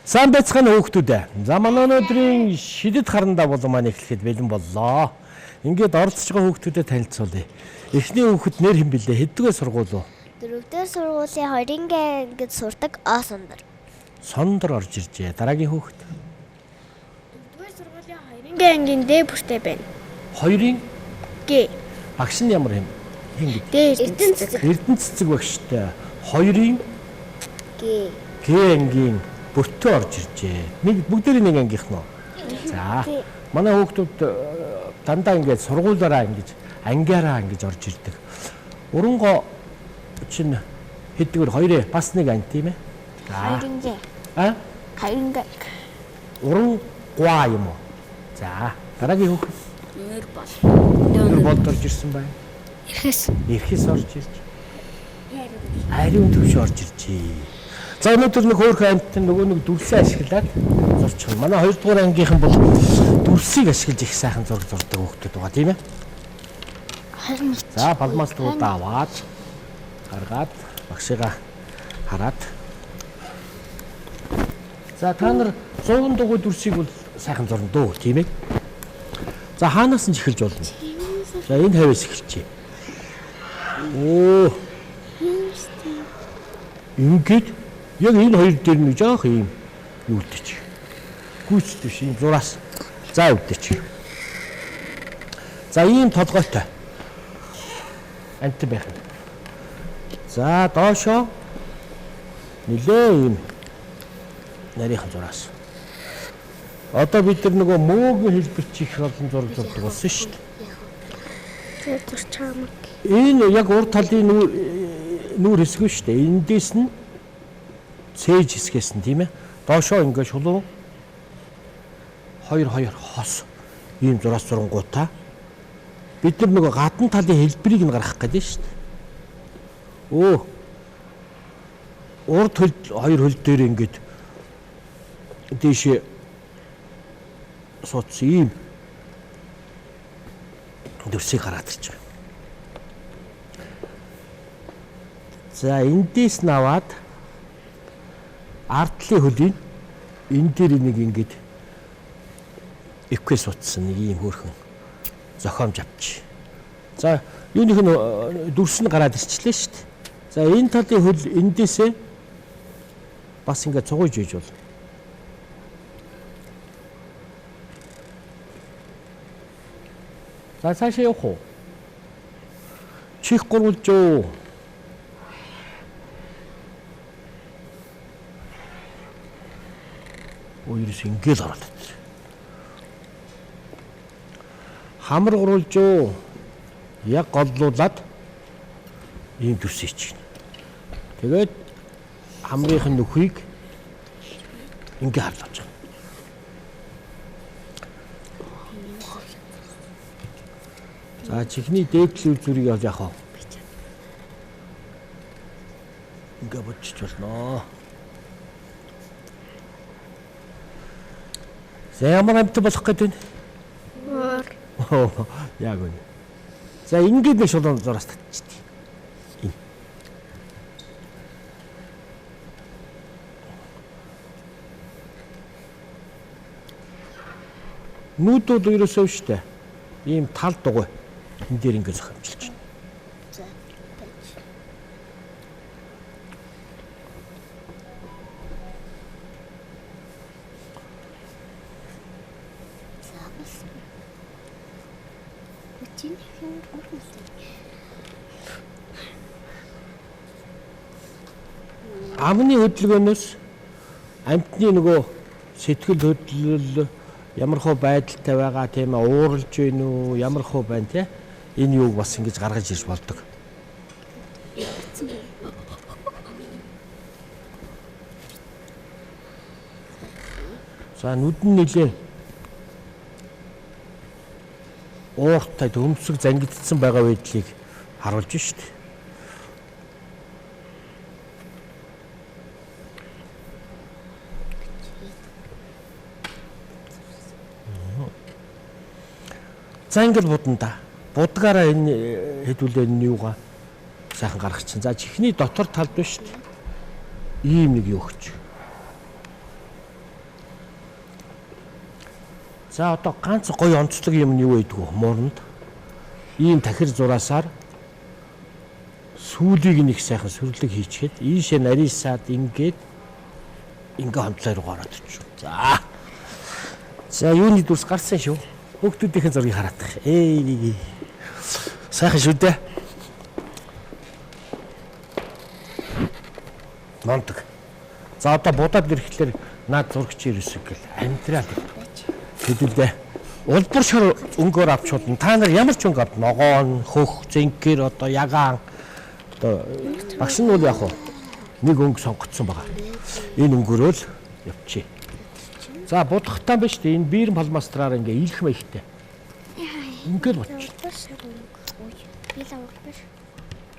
Сайн байцгаана хүүхдүүд. За манай өнөөдрийн шидэд харандаа болон маань эхлэхэд бэлэн боллоо. Ингээд оролцож байгаа хүүхдүүдэд танилцуулъя. Эхний хүүхэд нэр хэн бэлээ? Хэддүгээр сургууль уу? 4-р сургуулийн 20-ийн ангид сурдаг Сондөр. Сондөр орж иржээ. Дараагийн хүүхэд. 4-р сургуулийн 2-ийн ангийн Д бүртээ байна. 2-ын Г. багш нь ямар юм? Хэн гэдэг? Д. Эрдэнэцэцэг багштай. 2-ын Г. Г ангийн бүртээ орж иржээ. Бүгдээрээ нэг ангийнх нь. За. Манай хүүхдүүд дандаа ингээд сургуулаараа ингэж ангиараа ингэж орж ирдэг. Урангоо чинь хэдгээр 2 бас нэг анги тийм ээ. За. 2-ийн Г. А? 2-ийн Г. Урангуа юм уу? За. Дараагийн хүүхэд. Нэр болд орж ирсэн байна. Эрхэс орж ирж. Ариун төвш орж иржээ. За өнөөдөр нэг хөөрхөн амьтан нөгөө нэг дүрсээ ашиглаад зурчих. Манай 2 дугаар ангийнхан бол дүрсийг ашиглаж их сайхан зураг зурдаг хүүхдүүд байгаа тийм ээ. За балмаас дуудаа аваад гаргаад багшигаа хараад. За та нар 100 дугуй дүрсийг бол сайхан зурна дөө тийм ээ. За хаанаас нь эхэлж болно? За энэ хавьяас эхэлчихье. Оо. Ингээд яг энэ хоёр дээр нэг жоох юм юу үлдээч. Гүйцэд биш юм зураас. За үлдээч. За ийм толгойтой. Амт байх. За доошоо нилээ ийм нарийнхан зураас. Одоо бид нар нөгөө мөөгийн хэлбэрч их олон зураг зурдаг болсон шүү дээ. Тэр чамаг. Энэ яг урд талын нүүр хэсэг шүү дээ. Эндээс нь цээж хэсгээс нь тийм ээ. Доошоо ингээ шулуу 2 хос ийм зураас зурангуудаа бид нар нөгөө гадна талын хэлбэрийг нь гаргах гэдэг шүү дээ. Өө. Урд хөл 2 хөл дээр ингээд дээшээ суудсан ийм дүрсийг гараад ирж байгаа. За эндээс нь аваад ардлын хөлийг энэ дээр нэг ингэж эквэс утсан нэг ийм хөөрхөн зохиомж авч. За юуных нь дүрс нь гараад ирчлээ шүү дээ. За энэ талын хөл эндээсээ бас ингэ цугуйж ийж болно. За цаашаа явах уу? Чих гурвалж юу? Өөрөөс ингээл ороод байна. Хамар гурвалж юу? Яг голлуулад ийм дүрсэж чинь. Тэгээд хамрынхын нөхрийг ингээ хавлаж байгаа. За чихний дээдлүүл зүрийг яаж яах вэ? Ингээ бодчих болно. За ямар амт болох гэдэг вэ? Яг үнэ. За ингээд нэг шулуун зураас татчихъя. Нүүдүүд ерөөсөө шүү дээ. Ийм тал дугуй. Энэ дээр ингээд зохиомжилж байна. За. Амны хөдөлгөөнөөс амьтны нөгөө сэтгэл хөдлөл ямар хөө байдалтай байгаа тийм ээ, ууралж байна уу, ямар хөө байна те, энэ юуг бас ингэж гаргаж ирж болдог. За нүд нь нэлээ ууртай төмсөг зангидсан байгаа байдлыг харуулж шүү дээ. За ингээд буданда. Будгаараа энэ хэдүүлээ энэ юугаа сайхан гаргах чинь. За чихний дотор талд биш шүү дээ. Ийм нэг юу өгч. За одоо ганц гоё онцлог юм нь юу байдг вэ? Мууранд ийм тахир зураасаар сүүлийг нэг сайхан сүрлэг хийчихэд ийшээ нарийсаад ингээ хондлоо руу гараад очив. За юуны дүрс гарсан шүү. Хүүхдүүдийн зургийг хараад тах. Сайхан шүү дээ. Монтог. За одоо будаад ирэхлээр наад зурагч ирсэн гэл амьдрал хэдүүлээ. Улбар шар өнгөөр авч болно. Та нар ямар ч өнгө авт ногоон, хөх, зинкэр одоо ягаан одоо багш нь бол яг нэг өнгө сонгогдсон байгаа. Энэ өнгөрөө л явчих. За будахтаа биш үү? Энэ биерэн палмастраар ингээ ийлэх маягтай. Ингээл боч.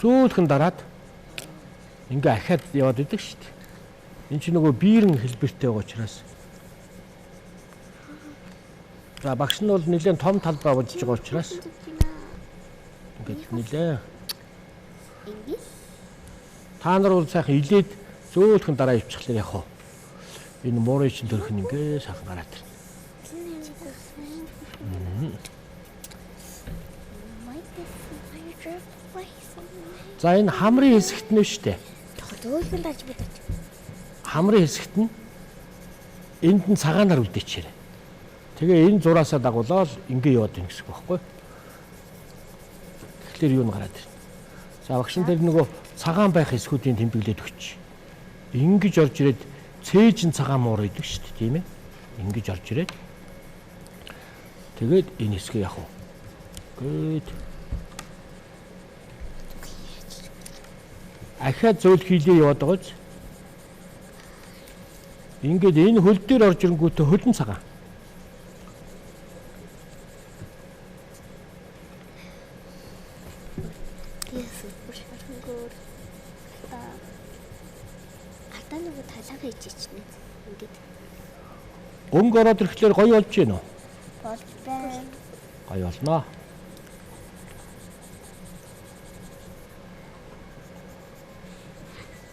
Зөөлхөн дараад ингээ ахаад яваад идэг шүү дээ. Энд чинь нөгөө биерэн хэлбэртэй байгаа учраас. За багш нь бол нэлээд том талбай бодож байгаа учраас ингээд нэлээ. Та нар бол сайхан илээд зөөлхөн дараа ивчихлээр яг хоо. Энэ муурын чинь төрх нь ингээ сайхан гараад ирнэ. За энэ хамрын хэсэгт нь шүү дээ. Зөөлхөн дарж бидэж. Хамрын хэсэгт нь энд нь цагаанаар үлдээчээрэй. Тэгээ энэ зураасаа дагуулаад ингээ яваад ийн гэсэн үг байхгүй. Тэгэхээр юу н гараад ирнэ. За багш нар нөгөө цагаан байх хэсгүүдийн тэмдэглээд өгч. Ингэж орж ирээд цээж нь цагаан муур идэг шүү дээ, тийм ээ. Ингэж орж ирээд тэгээд энэ хэсгээ яг уу. Гээд ахаа зөөл хийлээ яваад байгаа ч. Ингээд энэ хөл дээр орж ирэнгүүтээ хөлн цагаан. Өнгө ороод ирэхлээр гоё болж гин үү? Болж байна. Гоё болно.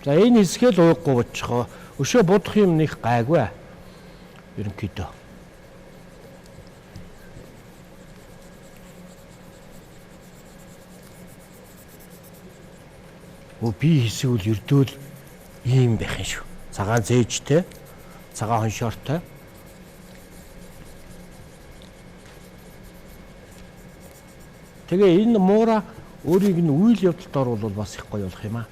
За энэ хэсгээ л ууггүй боцохоо. Өшөө будах юм нэг гайгүй. Ерөнхийдөө. Би хэсэг үл ердөөл ийм байх юм шүү. Цагаан зээжтэй, цагаан хоншоортой. Тэгээ энэ муура өөрийг нь үйл явдалд оруулах бас их гоё болох юм аа.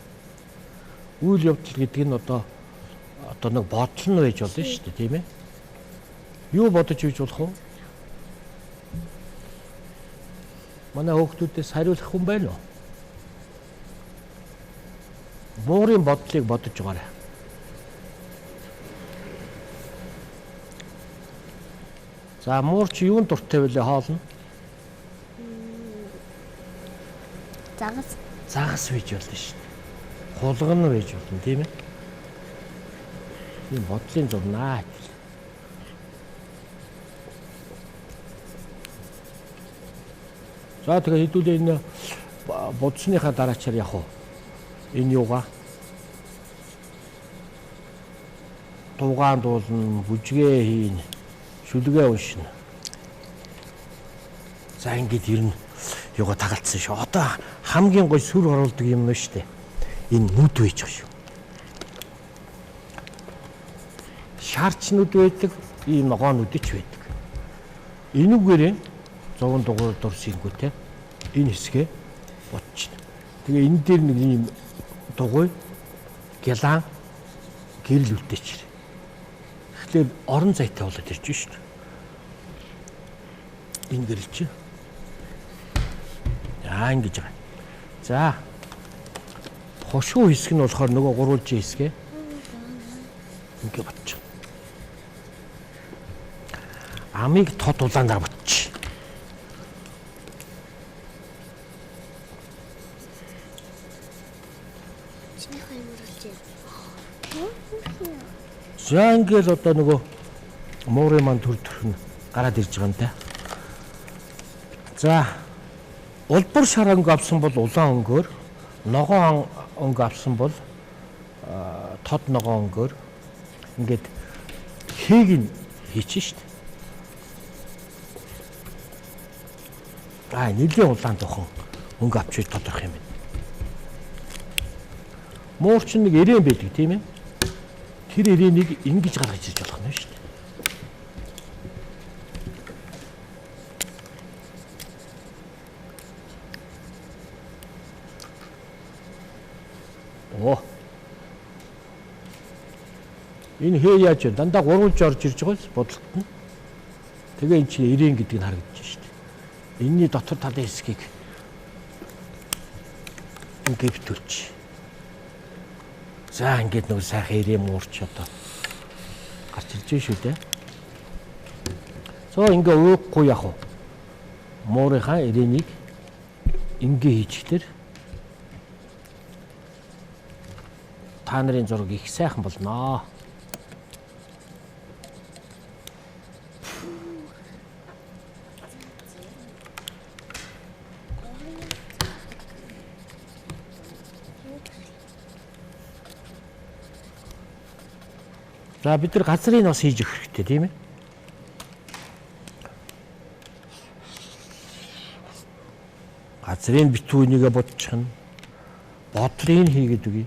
Үйл явдал гэдэг нь одоо нэг бодол нь байж болно шүү дээ, тийм ээ. Юу бодож үйж болох вэ? Манай хүүхдүүдээс хариулах хүн байна уу? Муурын бодлыг бодож байгаарай. За муур чи юунд дуртай вэ хоолно? Загас байж болно шүү дээ. Хулган байж болно, тийм ээ. Энэ бодлын зурнаа. За тэгээ хэдүүлээ энэ будсныхаа дараачаар явах уу? Энэ юугаа? Тугаан дуулна, бүжгээ хийн, шүлгээ уншина. За ингэж ирнэ. Юугаа тагалцсан шүү. Одоо хамгийн гоё сүр оруулдаг юм нь шүү дээ. Энэ нүд байж байгаа шүү. Шаарч нүд байдаг, ийм ногоон нүд ч байдаг. Энүүгээрээ 100 дугаар дурсингүүтэй энэ хэсгээ бодчихно. Тэгээ энэ дээр нэг ийм дугуй гялан гэрэл үлдээчээр. Тэгэхээр орон зайтай болоод ирж шүү дээ. Энэ гэрэл чи. Яа ингэж байгаа. За. Хошуу хэсэг нь болохоор нөгөө гурвалжийн хэсгээ. Ингээ бодчих. Амийг тод улаанаар бодчих. За ингээл одоо нөгөө муурын ман төр төрхн гараад ирж байгаа юм да. За улбар шар өнгө авсан бол улаан өнгөөр, ногоон өнгө авсан бол тод ногоон өнгөөр ингээд хээг нь хийчих шүү дээ. Нэлийн улаан тухайн өнгө авчиж тодорхой юм. Муурч нэг ирээн байдаг тийм ээ. Тэр ирээнийг ингэж гаргаж ирж болох нь шүү дээ. Энэ хээ яаж вэ? Дандаа гурвалж орж ирж байгаа бодлогот нь. Тэгээ эн чинь ирээн гэдэг нь харагдаж шүү дээ. Энийний дотор талын хэсгийг ингээд төлж. За ингээд нэг сайхан ирээн муурч одоо гарч ирж шүү дээ. Ингээд уухгүй яг уу. Муурынхаа ирээнийг ингээ хийчихээр та нарын зураг их сайхан болноо. За бид нар газрыг бас хийж өгөх хэрэгтэй тийм ээ. Газрын битүүнийгээ бодчихно. Бодлыг хийгээд үгүй.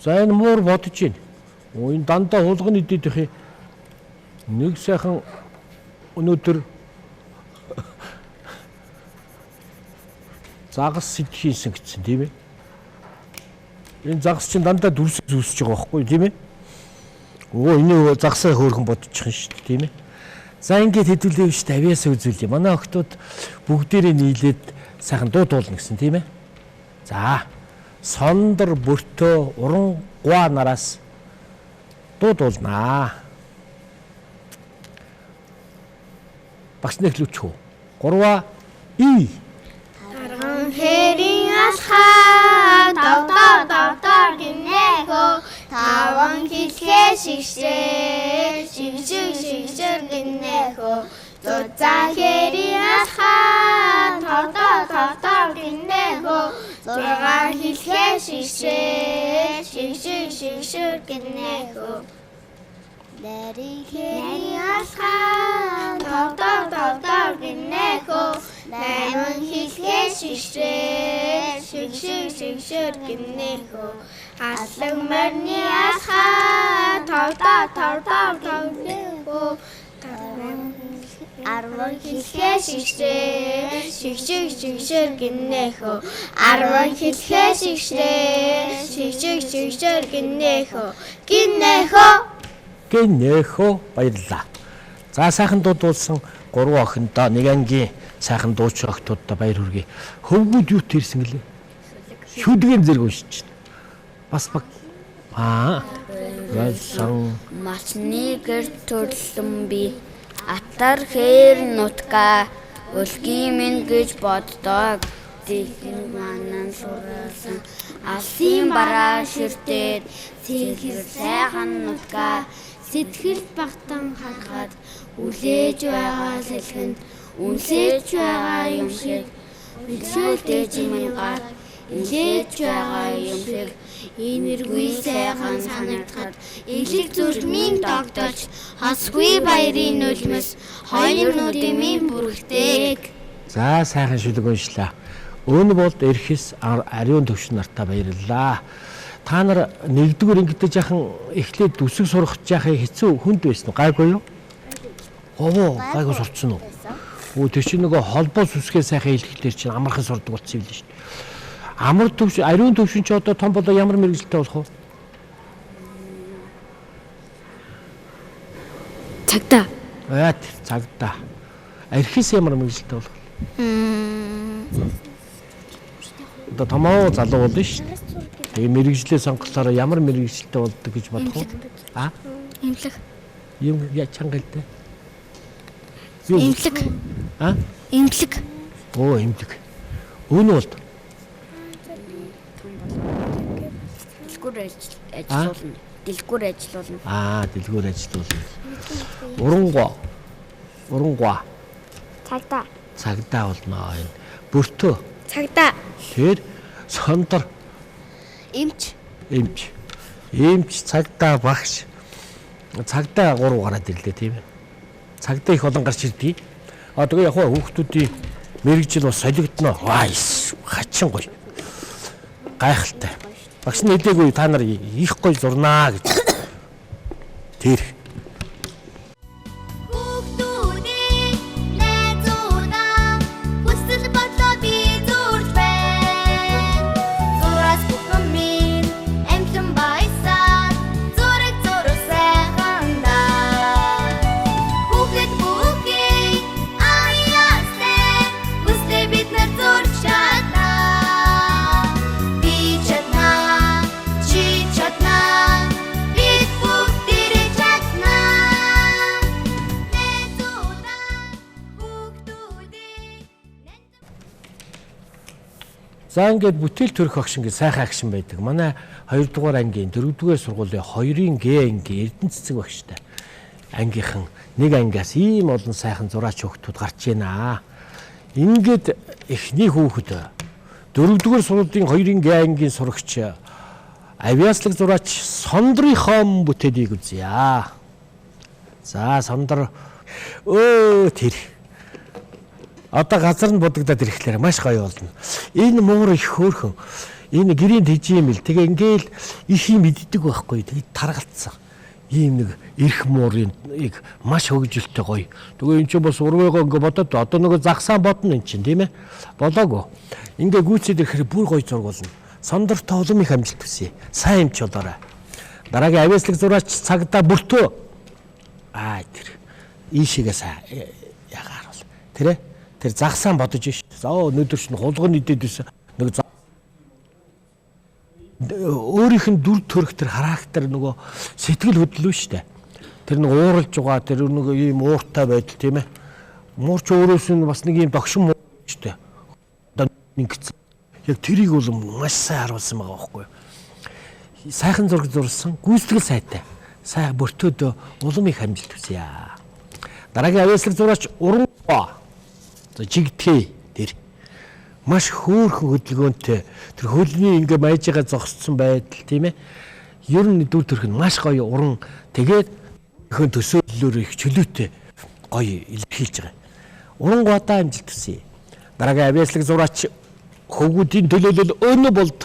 За энэ муур бодож байна. Энэ дандаа хулганы идэх нэг сайхан өнөөдөр загас сэдхийсэн гэсэн тийм ээ. Энэ загас чинь дандаа дүрс зүсэж байгаа байхгүй тийм ээ. Энэ загсаа хөөрхөн бодчих нь шүү дээ тийм ээ. За ингээд хэдүүлээ шүү дээ авьяасаа үзүүлье. Манай охтууд бүгдээрээ нийлээд сайхан дуудуулна гэсэн тийм ээ. За сондөр бүртөө уран гуа нараас дуудуулнаа. Багш нэхлүүч хөө. 3 и Хэрийн алхаа тавтар гинэхөө таван хэлхээ шигшэр гинэхөө зузаа хэрийн алхаа тавтар гинэхөө зургаа хэлхээ шигшэр гинэхөө Хэрийн алхаа тавтар гинэхөө Найман хэлхээ шигшэр гинэхөө Аллаг морны алхаа тавтар гинэхөө Арван хэлхээ шигшэр гинэхөө Арван хэлхээ шигшэр гинэхөө Гинэхөө баярлалаа. За сайхан дуудуулсан 3 охиндоо нэг ангийн сайхан дууч охтуудаа баяр хүргэе. Хөвгүүд юу тэрсэн гэлээ? Шүдгэн зэрэг уншиж байна. Бас баг байсан Масны гэр төрлөн би атар хээр нутга өлгийн минь гэж боддог. Тэхэн манан сурсан алсын бараа ширтээд цэглэр сайхан нутга сэтгэл багтан харахад үлээж байгаа сэлхэнд үнсэж байгаа юм шиг билшүүлдэж минь гар илээж байгаа юм шиг энэргүй сайхан санагдахад элэг зүрхмийн тогтолж хасгүй баярын нулимс хоёр нүдийн минь бүрхтэйг. За сайхан шүлэг уншлаа. Өн болд эрхэс ариун төвшин нартаа баярлалаа. Та нар нэгдүгээр ингэдэж яхан эхлээд үсэг сурах яхаа хэцүү хүнд байсан уу? Гайгүй юу? Гайгүй сурцсан уу? Тэр чинь нөгөө холбоос үсгээ сайхан хэлэхлээр чинь амархан сурдаг болсон юм л шүү дээ. Амар төвш ариун төвшин ч одоо том болоо ямар мэрэгжилтэй болох вэ? Цагдаа. Цагдаа. Эрхэс ямар мэрэгжилтэй болох вэ? Одоо томоо залуу болно шүү дээ. Тэгээ мэрэгжлээ сонголохоор ямар мэрэгжилтэй болдог гэж бодох уу? Имлэг. Юм яа чангалтай. Имлэг. Имлэг. Имлэг. Өн болд. Дэлгүүр ажиллуулна. Дэлгүүр ажиллуулна. Урангуа. Цагдаа болно. Бүртөө. Цагдаа. Тэр сондор. Эмч. Иймч цагдаа багш. Цагдаа 3 гараад ирлээ тийм ээ. Цагдаа их олон гарч ирдэг. Тэгээ яг хүүхдүүдийн мэрэгжил бас солигдно. Вайс хачин гоё. Гайхалтай. Багш нь хэлээгүй та нар их гоё зурнаа гэж. Тэр за ингээд бүтээл төрөх багш ингээд сайхан агшин байдаг. Манай 2 дугаар ангийн 4 дугаар сургуулийн 2-ын Г ангийн Эрдэнэ цэцэг багштай. Ангийнхан нэг ангиас ийм олон сайхан зураач хүүхдүүд гарч ийна. Ингээд эхний хүүхэд 4 дугаар сургуулийн 2-ын Г ангийн сурагч авиаслаг зураач Сондрынхоо бүтээлийг үзье. За Сондор тэр одоо газар нь будагдаад ирэхлээр маш гоё болно. Энэ муур их хөөрхөн. Энэ гэрийн тэжим ил. Тэгээ ингээл их юм иддэг байхгүй. Тэгээ таргалцсан. Ийм нэг эрх муурыг маш хөгжилтэй гоё. Тэгээ эн чинь бас урвыгоо ингээ бодоод одоо нөгөө загсаан бодно эн чинь тийм ээ. Болоогүй. Ингээ гүйцэд ирэхээр бүр гоё зураг болно. Сондортой улам их амжилт хүсье. Сайн юмч болоорой. Дараагийн авиаслаг зураач цагдаа бүртөө. Тэр ийшээгээ ягаар бол. Тэр загсаан бодож шүү дээ. Өнөөдөр чинь хулган идэд байсан. Нэг өөрийнх нь дүр төрх тэр характер нөгөө сэтгэл хөдлөл шүү дээ. Тэр нэг ууралж байгаа тэр нэг ийм ууртай байдал тийм ээ. Муурч өөрөөс нь бас нэг ийм догшин муу шүү дээ. Одоо ингэсэн. Яг тэрийг бол маш сайн харуулсан байгаа байхгүй юу. Сайхан зураг зурсан, гүйцэтгэл сайтай. Сайн бөртөөдөө улам их амжилт хүсье. Дараагийн авиаслаг зураач Урангуй жигтэй тэр маш хөөрхөн хөдөлгөөнтэй тэр хөлний ингээ майж байгаа зогссон байдал тийм ээ. Ер нь дүр төрх нь маш гоё уран тэгээд өхөн төсөөллөөр их чөлөөтэй гоё илэрхийлж байгаа. Урангуудаа амжилт хүсье. Дараагийн авиаслаг зураач хөвгүүдийн төлөөлөл өнөө болд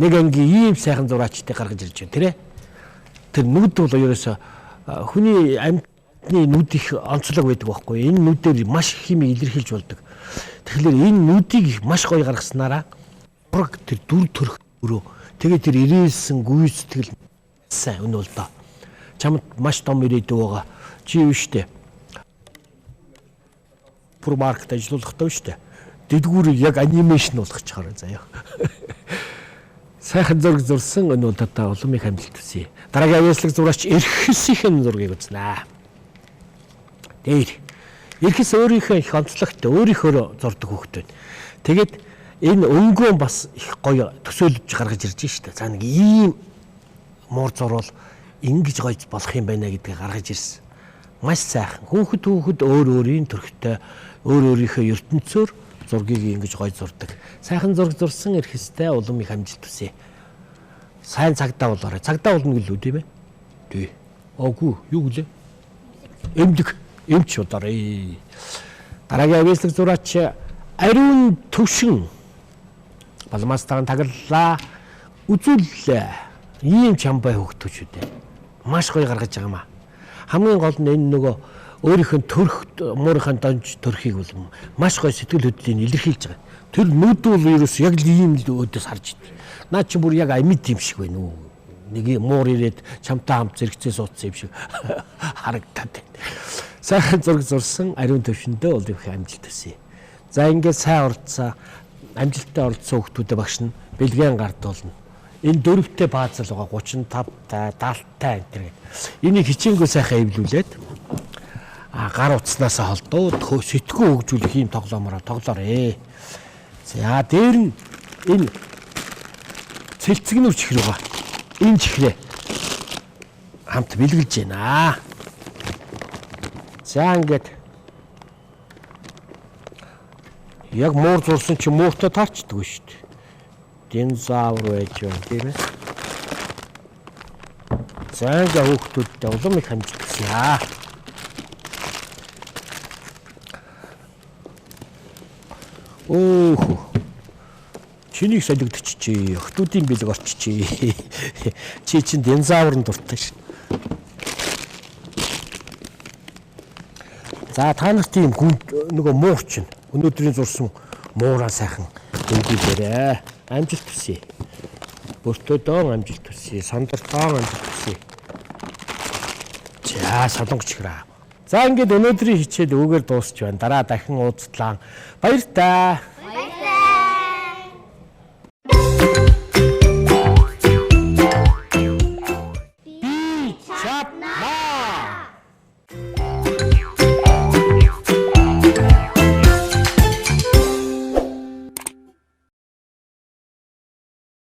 нэг ангийн ийм сайхан зураачтай гаргаж ирж байна тийм ээ. Тэр нүд бол ерөөсө хүний амьтны нүд их онцлог байдаг байхгүй. Энэ нүдээр маш их юм илэрхийлж болдог. Тэгэхээр энэ нүдийг маш гоё гаргаснараа тэр дүр төрх өрөө тэгээд тэр ирээсэн гүйцэтгэл сайн өнөө л доо. Чамд маш том ирээдүй байгаа. Чи юу штэ. Промаркт ажиллах тав штэ. Дэдгүүрийг яг анимашн болгох чараа заяа. Сайхан зураг зурсан өнөө одоо улам их амжилт хүсье. Дараагийн авиаслаг зураач Эрхэсийн зургийг үзнэ. Дээр Эрхэс өөрийнхөө их онцлогтой өөрийнхөө зурдаг хүүхдүүд. Тэгээд энэ өнгөө бас их гоё төсөөлж гаргаж ирж штэ. За нэг ийм муур зурвал ингэж гоё болох юм байна гэдгийг гаргаж ирсэн. Маш сайхан. Хүүхэд өөр өөрийн төрхтэй өөр өөрийнхөө ертөнцөөр зургийг ингэж гоё зурдаг. Сайхан зураг зурсан Эрхэстэй улам их амжилт хүсье. Сайн цагдаа болоорой. Цагдаа болно гэлүү тийм ээ. Тий. Ooгүй юу гэлээ? Эмч удаарай. Дараагийн авиаслаг зураач Ариун Төвшин Балмастан таглалаа. Үзүүллээ. Ийм чамбай хөгтөчүүдээ. Маш гоё гаргаж байгаа юм аа. Хамгийн гол нь энэ нөгөө өөрийнхөө төрх муурынхаа донж төрхийг бол маш гоё сэтгэл хөдлөлийн илэрхийлж байгаа. Тэр нүд бол ерөөс яг л ийм л өөдөөс харж байна. Наа чи бүр яг амьд юм шиг байна уу? Нэг муур ирээд чамтай хамт зэрэгцээ суудсан юм шиг харагдаад байна. Сайхан зураг зурсан Ариун Төвшөндөө бол их амжилт хүсье. За ингээд сайн орцсон амжилттай орцсон хүүхдүүдэд багш нь бэлгэн гард болно. Энэ дөрвтэй баазал байгаа 35-тай, 70-тай энэ төр. Энийг хичээнгөө сайхан эвлүүлээд гар утаснаас холдоод сэтгүү хөгжүүлэх юм тоглоомороо тоглоорой. За дээр нь энэ цэлцэгнүр чихэр байгаа. Энэ чихрээ хамт бэлгэлж байна. За ингээд яг муур зурсан чи мууртай таарчдаггүй шүү дээ. Динозавр байж байна тийм ээ. зайнга хүүхдүүдтэй улам их амжилт хүсье. Өөх. Чинийг солигдчихжээ. Охтуудын бэлэг орчижээ. Чи чинь динозаврын дуртай ш. За та нарт тийм нөгөө мууч нь өнөөдрийн зурсан муураа сайхан өгүүлээрэй. Амжилт хүсье. Бүртөөдөө амжилт хүсье. Сондортоо амжилт хүсье. За солонгоч хэрэг. За ингээд өнөөдрийн хичээл үүгээр дуусч байна. Дараа дахин уулзлаа. Баяр таа.